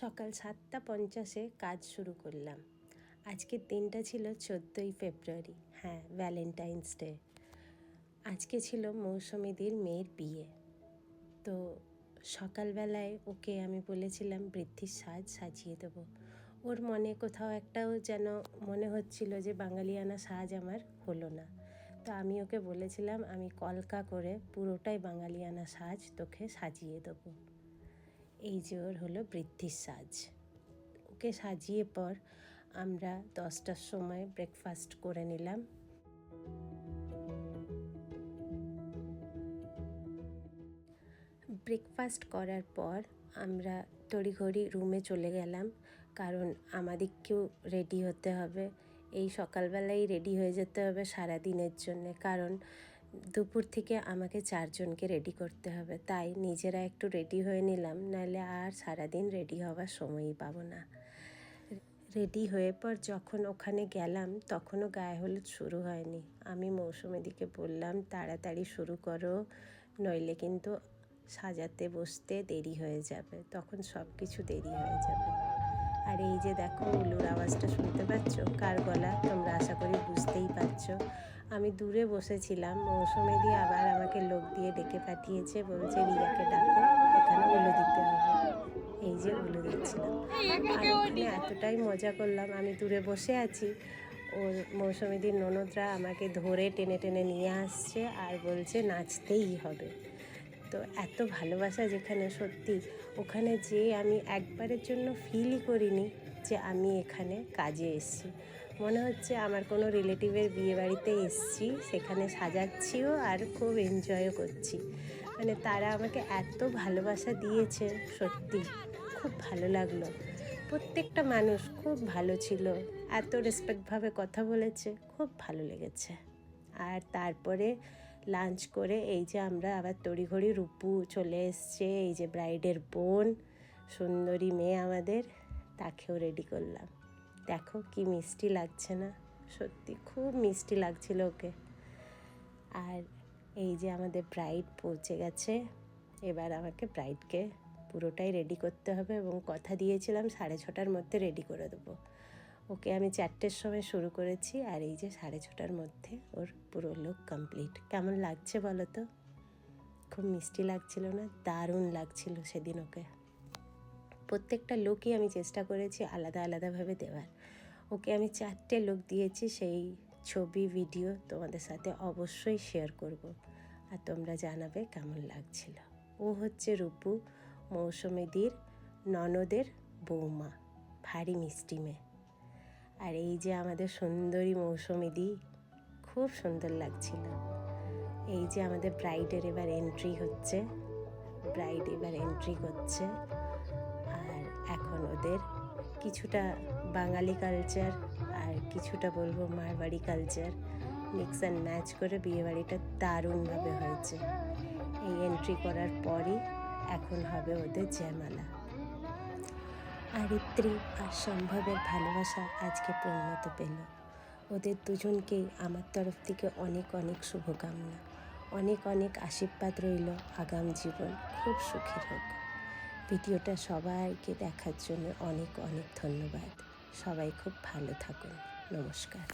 সকাল 7:50-এ কাজ শুরু করলাম। আজকের দিনটা ছিল 14ই ফেব্রুয়ারি, হ্যাঁ, ভ্যালেন্টাইন্স ডে। আজকে ছিল মৌসুমীদির মেয়ের বিয়ে। তো সকালবেলায় ওকে আমি বলেছিলাম বৃদ্ধির সাজ সাজিয়ে দেবো। ওর মনে কোথাও একটাও যেন মনে হচ্ছিল যে বাঙালিয়ানা সাজ আমার হলো না। তো আমি ওকে বলেছিলাম আমি কলকা করে পুরোটাই বাঙালিয়ানা সাজ তোকে সাজিয়ে দেবো। এই যে ওর হলো বৃদ্ধির সাজ। ওকে সাজিয়ে পর আমরা 10টার সময় ব্রেকফাস্ট করে নিলাম। ব্রেকফাস্ট করার পর আমরা তড়িঘড়ি রুমে চলে গেলাম, কারণ আমাদেরকেও রেডি হতে হবে। এই সকালবেলায় রেডি হয়ে যেতে হবে সারাদিনের জন্যে, কারণ দুপুর থেকে আমাকে 4 জনকে রেডি করতে হবে। তাই নিজেরা একটু রেডি হয়ে নিলাম, নাহলে আর সারাদিন রেডি হওয়ার সময়ই পাবো না। রেডি হয়ে পর যখন ওখানে গেলাম তখনও গায়ে হলুদ শুরু হয়নি। আমি মৌসুমীদিকে বললাম তাড়াতাড়ি শুরু করো, নইলে কিন্তু সাজাতে বসতে দেরি হয়ে যাবে, তখন সব কিছু দেরি হয়ে যাবে। আর এই যে দেখো উলুর আওয়াজটা শুনতে পাচ্ছ, কার গলা তোমরা আশা করি বুঝতেই পারছো। আমি দূরে বসেছিলাম, মৌসুমীদি আবার আমাকে লোক দিয়ে ডেকে পাঠিয়েছে, বলছে রিয়াকে ডাকো, এখানে উলু দিতে হবে। এই যে উলু দিচ্ছিলাম। আর ওখানে এতটাই মজা করলাম, আমি দূরে বসে আছি, ওর মৌসুমীদির ননদরা আমাকে ধরে টেনে টেনে নিয়ে আসছে আর বলছে নাচতেই হবে। তো এত ভালোবাসা যেখানে, সত্যি ওখানে যে আমি একবারের জন্য ফিলই করিনি যে আমি এখানে কাজে এসেছি। মনে হচ্ছে আমার কোনো রিলেটিভের বিয়ে বাড়িতে এসেছি, সেখানে সাজাচ্ছিও আর খুব এনজয়ও করছি। মানে তারা আমাকে এত ভালোবাসা দিয়েছে, সত্যি খুব ভালো লাগলো। প্রত্যেকটা মানুষ খুব ভালো ছিল, এত রেসপেক্টভাবে কথা বলেছে, খুব ভালো লেগেছে। আর তারপরে লাঞ্চ করে এই যে আমরা আবার তড়িঘড়ি, রূপু চলে এসছে, এই যে ব্রাইডের বোন, সুন্দরী মেয়ে আমাদের, তাকেও রেডি করলাম। দেখো কি মিষ্টি লাগছে না, সত্যি খুব মিষ্টি লাগছিল ওকে। আর এই যে আমাদের ব্রাইড পৌঁছে গেছে, এবার আমাকে ব্রাইডকে পুরোটাই রেডি করতে হবে এবং কথা দিয়েছিলাম 6:30টার মধ্যে রেডি করে দেবো। ওকে আমি 4টের সময় শুরু করেছি, আর এই যে 6:30টার মধ্যে ওর পুরো লুক কমপ্লিট। কেমন লাগছে বলো তো? খুব মিষ্টি লাগছিল না? দারুণ লাগছিল সেদিন ওকে। প্রত্যেকটা লুকই আমি চেষ্টা করেছি আলাদা আলাদাভাবে দেওয়ার। ওকে আমি 4টে লুক দিয়েছি, সেই ছবি ভিডিও তোমাদের সাথে অবশ্যই শেয়ার করব, আর তোমরা জানাবে কেমন লাগছিল। ও হচ্ছে রূপু, মৌসুমীদির ননদের বৌমা, ভারী মিষ্টি মেয়ে। আর এই যে আমাদের সুন্দরী মৌসুমীদি, খুব সুন্দর লাগছিল। এই যে আমাদের ব্রাইডের এবার এন্ট্রি হচ্ছে, ব্রাইড এবার এন্ট্রি করছে। আর এখন ওদের কিছুটা বাঙালি কালচার আর কিছুটা বলবো Marwari culture mix and match করে বিয়েবাড়িটা দারুণভাবে হয়েছে। এই এন্ট্রি করার পরই এখন হবে ওদের জয়মালা। আরিত্রী আর সম্ভবের ভালোবাসা আজকে পরিণত পেল। ওদের দুজনকেই আমার তরফ থেকে অনেক অনেক শুভকামনা, অনেক অনেক আশীর্বাদ রইল আগাম জীবন খুব সুখের হোক। ভিডিওটা সবাইকে দেখার জন্য অনেক অনেক ধন্যবাদ। সবাই খুব ভালো থাকুন। নমস্কার।